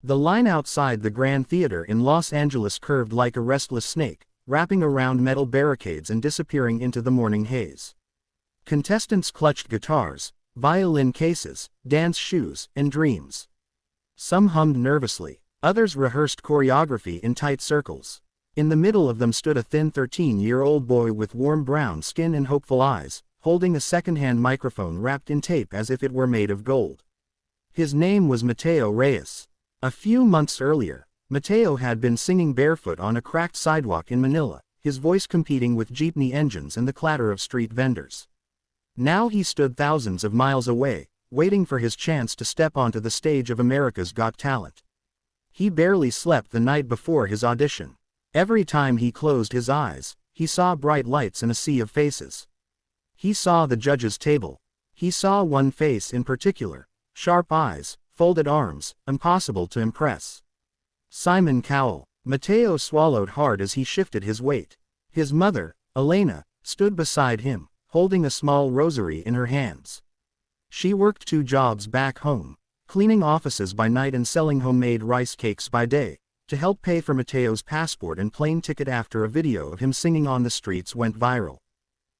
The line outside the Grand Theater in Los Angeles curved like a restless snake, wrapping around metal barricades and disappearing into the morning haze. Contestants clutched guitars, violin cases, dance shoes, and dreams. Some hummed nervously, others rehearsed choreography in tight circles. In the middle of them stood a thin 13-year-old boy with warm brown skin and hopeful eyes, holding a second-hand microphone wrapped in tape as if it were made of gold. His name was Mateo Reyes. A few months earlier, Mateo had been singing barefoot on a cracked sidewalk in Manila, his voice competing with jeepney engines and the clatter of street vendors. Now he stood thousands of miles away, waiting for his chance to step onto the stage of America's Got Talent. He barely slept the night before his audition. Every time he closed his eyes, he saw bright lights and a sea of faces. He saw the judges' table. He saw one face in particular, sharp eyes, folded arms, impossible to impress. Simon Cowell. Mateo swallowed hard as he shifted his weight. His mother, Elena, stood beside him, holding a small rosary in her hands. She worked 2 jobs back home, cleaning offices by night and selling homemade rice cakes by day, to help pay for Mateo's passport and plane ticket after a video of him singing on the streets went viral.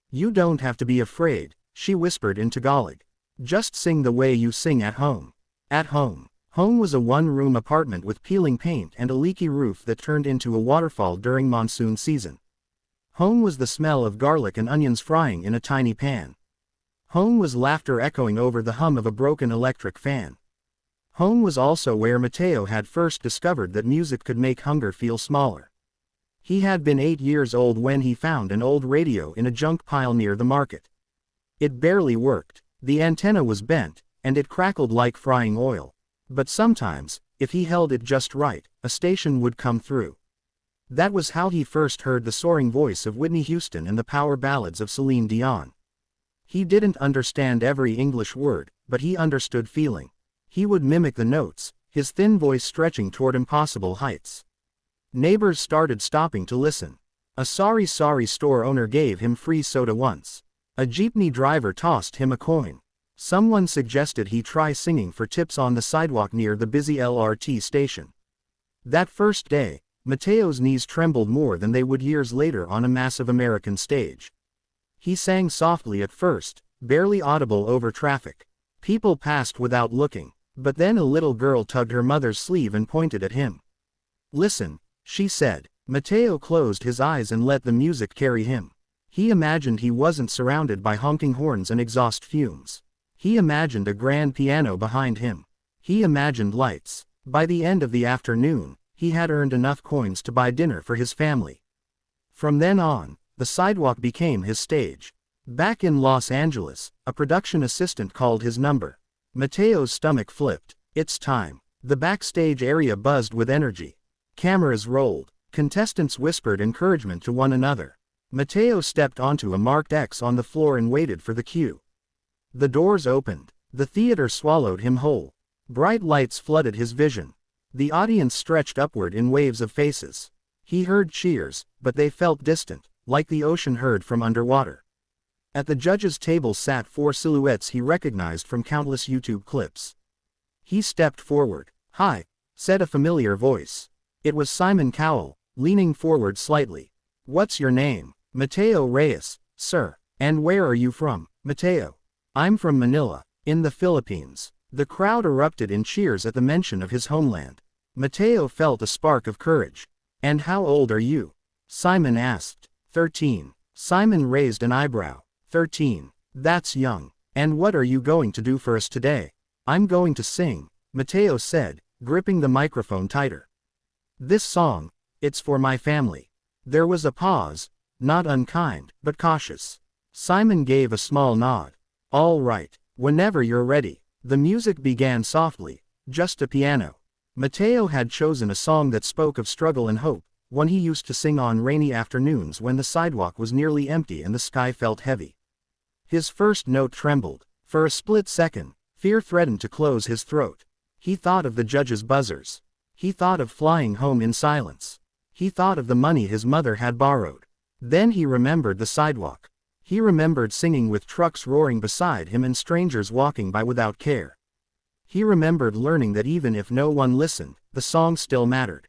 "You don't have to be afraid," she whispered in Tagalog. "Just sing the way you sing at home." At home. Home was a one-room apartment with peeling paint and a leaky roof that turned into a waterfall during monsoon season. Home was the smell of garlic and onions frying in a tiny pan. Home was laughter echoing over the hum of a broken electric fan. Home was also where Mateo had first discovered that music could make hunger feel smaller. He had been 8 years old when he found an old radio in a junk pile near the market. It barely worked, the antenna was bent, and it crackled like frying oil. But sometimes, if he held it just right, a station would come through. That was how he first heard the soaring voice of Whitney Houston and the power ballads of Celine Dion. He didn't understand every English word, but he understood feeling. He would mimic the notes, his thin voice stretching toward impossible heights. Neighbors started stopping to listen. A sorry store owner gave him free soda once. A jeepney driver tossed him a coin. Someone suggested he try singing for tips on the sidewalk near the busy LRT station. That first day, Mateo's knees trembled more than they would years later on a massive American stage. He sang softly at first, barely audible over traffic. People passed without looking, but then a little girl tugged her mother's sleeve and pointed at him. "Listen," she said. Mateo closed his eyes and let the music carry him. He imagined he wasn't surrounded by honking horns and exhaust fumes. He imagined a grand piano behind him. He imagined lights. By the end of the afternoon, he had earned enough coins to buy dinner for his family. From then on, the sidewalk became his stage. Back in Los Angeles, a production assistant called his number. Mateo's stomach flipped. "It's time." The backstage area buzzed with energy. Cameras rolled. Contestants whispered encouragement to one another. Mateo stepped onto a marked X on the floor and waited for the cue. The doors opened. The theater swallowed him whole. Bright lights flooded his vision. The audience stretched upward in waves of faces. He heard cheers, but they felt distant, like the ocean heard from underwater. At the judges' table sat 4 silhouettes he recognized from countless YouTube clips. He stepped forward. "Hi," said a familiar voice. It was Simon Cowell, leaning forward slightly. "What's your name?" "Mateo Reyes, sir." "And where are you from, Mateo?" "I'm from Manila, in the Philippines." The crowd erupted in cheers at the mention of his homeland. Mateo felt a spark of courage. "And how old are you?" Simon asked. 13. Simon raised an eyebrow. 13. That's young. "And what are you going to do for us today?" "I'm going to sing," Mateo said, gripping the microphone tighter. "This song, it's for my family." There was a pause, not unkind, but cautious. Simon gave a small nod. "All right, whenever you're ready." The music began softly, just a piano. Mateo had chosen a song that spoke of struggle and hope, one he used to sing on rainy afternoons when the sidewalk was nearly empty and the sky felt heavy. His first note trembled. For a split second, fear threatened to close his throat. He thought of the judges' buzzers. He thought of flying home in silence. He thought of the money his mother had borrowed. Then he remembered the sidewalk. He remembered singing with trucks roaring beside him and strangers walking by without care. He remembered learning that even if no one listened, the song still mattered.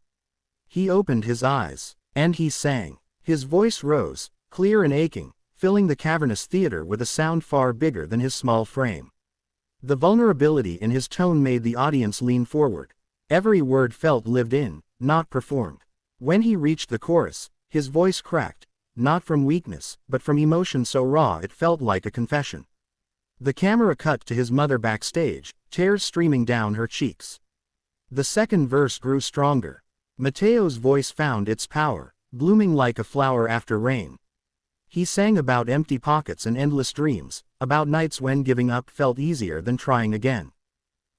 He opened his eyes, and he sang. His voice rose, clear and aching, filling the cavernous theater with a sound far bigger than his small frame. The vulnerability in his tone made the audience lean forward. Every word felt lived in, not performed. When he reached the chorus, his voice cracked, not from weakness, but from emotion so raw it felt like a confession. The camera cut to his mother backstage, tears streaming down her cheeks. The second verse grew stronger. Mateo's voice found its power, blooming like a flower after rain. He sang about empty pockets and endless dreams, about nights when giving up felt easier than trying again.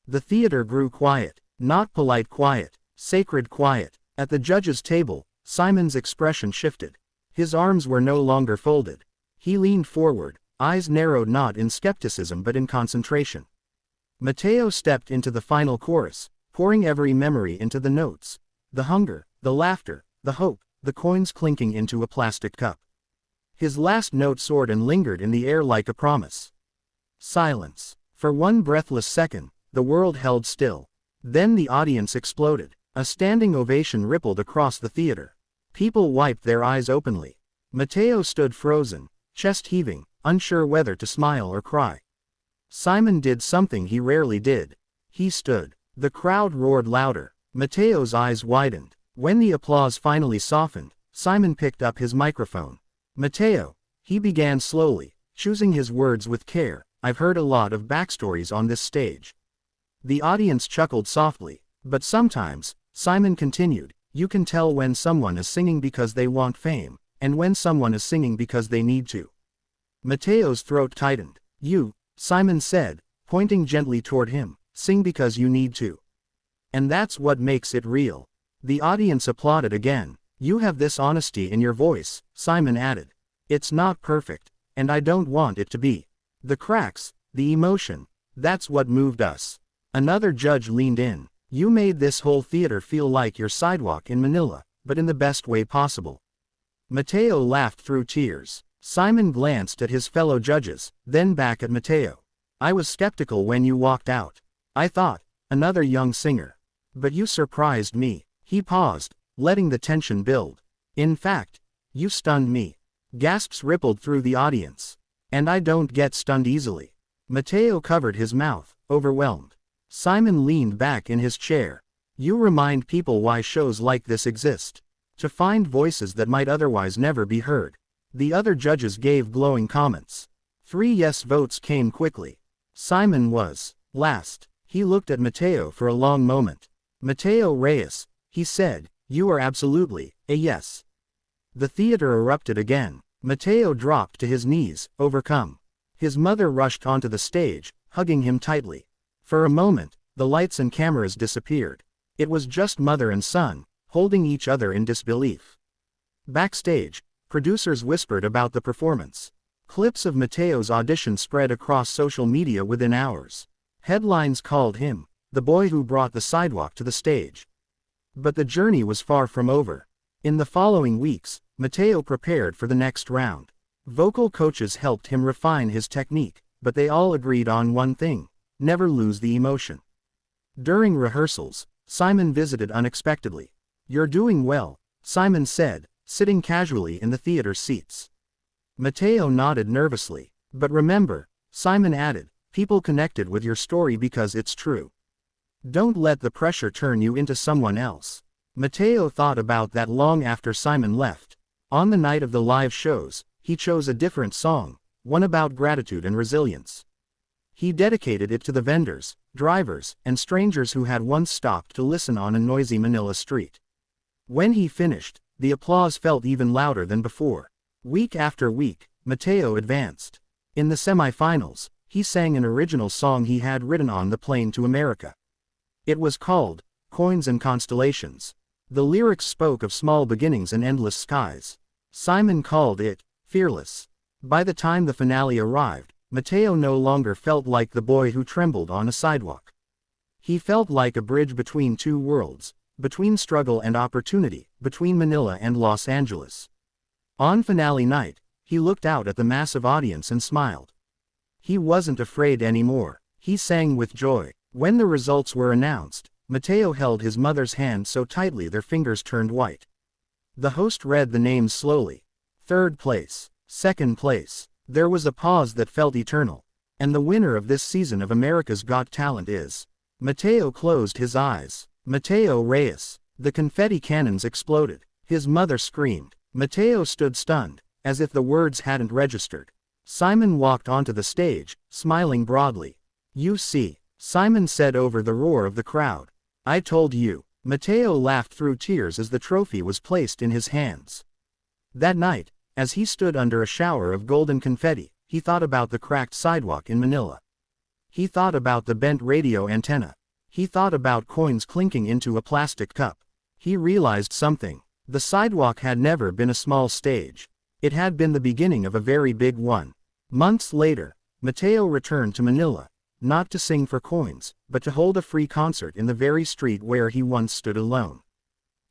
The theater grew quiet, not polite quiet, sacred quiet. At the judges' table, Simon's expression shifted. His arms were no longer folded. He leaned forward, eyes narrowed not in skepticism but in concentration. Mateo stepped into the final chorus, pouring every memory into the notes. The hunger, the laughter, the hope, the coins clinking into a plastic cup. His last note soared and lingered in the air like a promise. Silence. For one breathless second, the world held still. Then the audience exploded. A standing ovation rippled across the theater. People wiped their eyes openly. Mateo stood frozen, chest heaving, unsure whether to smile or cry. Simon did something he rarely did. He stood. The crowd roared louder. Mateo's eyes widened. When the applause finally softened, Simon picked up his microphone. Mateo, he began slowly, choosing his words with care. I've heard a lot of backstories on this stage. The audience chuckled softly. But sometimes, Simon continued, you can tell when someone is singing because they want fame, and when someone is singing because they need to. Mateo's throat tightened. You, Simon said, pointing gently toward him, sing because you need to. And that's what makes it real. The audience applauded again. You have this honesty in your voice, Simon added. It's not perfect, and I don't want it to be. The cracks, the emotion, that's what moved us. Another judge leaned in. You made this whole theater feel like your sidewalk in Manila, but in the best way possible. Mateo laughed through tears. Simon glanced at his fellow judges, then back at Mateo. I was skeptical when you walked out. I thought, another young singer. But you surprised me. He paused, letting the tension build. In fact, you stunned me. Gasps rippled through the audience. And I don't get stunned easily. Mateo covered his mouth, overwhelmed. Simon leaned back in his chair. You remind people why shows like this exist. To find voices that might otherwise never be heard. The other judges gave glowing comments. 3 yes votes came quickly. Simon was last. He looked at Mateo for a long moment. Mateo Reyes, he said, you are absolutely a yes. The theater erupted again. Mateo dropped to his knees, overcome. His mother rushed onto the stage, hugging him tightly. For a moment, the lights and cameras disappeared. It was just mother and son, holding each other in disbelief. Backstage, producers whispered about the performance. Clips of Mateo's audition spread across social media within hours. Headlines called him the boy who brought the sidewalk to the stage. But the journey was far from over. In the following weeks, Mateo prepared for the next round. Vocal coaches helped him refine his technique, but they all agreed on one thing: never lose the emotion. During rehearsals, Simon visited unexpectedly. You're doing well, Simon said, sitting casually in the theater seats. Mateo nodded nervously. But remember, Simon added, people connected with your story because it's true. Don't let the pressure turn you into someone else. Mateo thought about that long after Simon left. On the night of the live shows, he chose a different song, one about gratitude and resilience. He dedicated it to the vendors, drivers, and strangers who had once stopped to listen on a noisy Manila street. When he finished, the applause felt even louder than before. Week after week, Mateo advanced. In the semifinals, he sang an original song he had written on the plane to America. It was called Coins and Constellations. The lyrics spoke of small beginnings and endless skies. Simon called it fearless. By the time the finale arrived, Mateo no longer felt like the boy who trembled on a sidewalk. He felt like a bridge between two worlds, between struggle and opportunity, between Manila and Los Angeles. On finale night, he looked out at the massive audience and smiled. He wasn't afraid anymore. He sang with joy. When the results were announced, Mateo held his mother's hand so tightly their fingers turned white. The host read the names slowly. Third place. Second place. There was a pause that felt eternal. And the winner of this season of America's Got Talent is... Mateo closed his eyes. Mateo Reyes. The confetti cannons exploded. His mother screamed. Mateo stood stunned, as if the words hadn't registered. Simon walked onto the stage, smiling broadly. "You see," Simon said over the roar of the crowd. "I told you." Mateo laughed through tears as the trophy was placed in his hands. That night, as he stood under a shower of golden confetti, he thought about the cracked sidewalk in Manila. He thought about the bent radio antenna. He thought about coins clinking into a plastic cup. He realized something. The sidewalk had never been a small stage. It had been the beginning of a very big one. Months later, Mateo returned to Manila, not to sing for coins, but to hold a free concert in the very street where he once stood alone.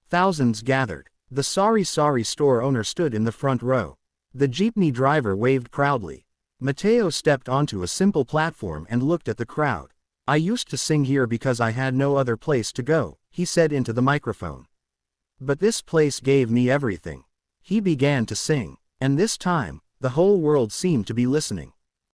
Thousands gathered. The Sorry store owner stood in the front row. The jeepney driver waved proudly. Mateo stepped onto a simple platform and looked at the crowd. "I used to sing here because I had no other place to go," he said into the microphone. "But this place gave me everything." He began to sing. And this time, the whole world seemed to be listening.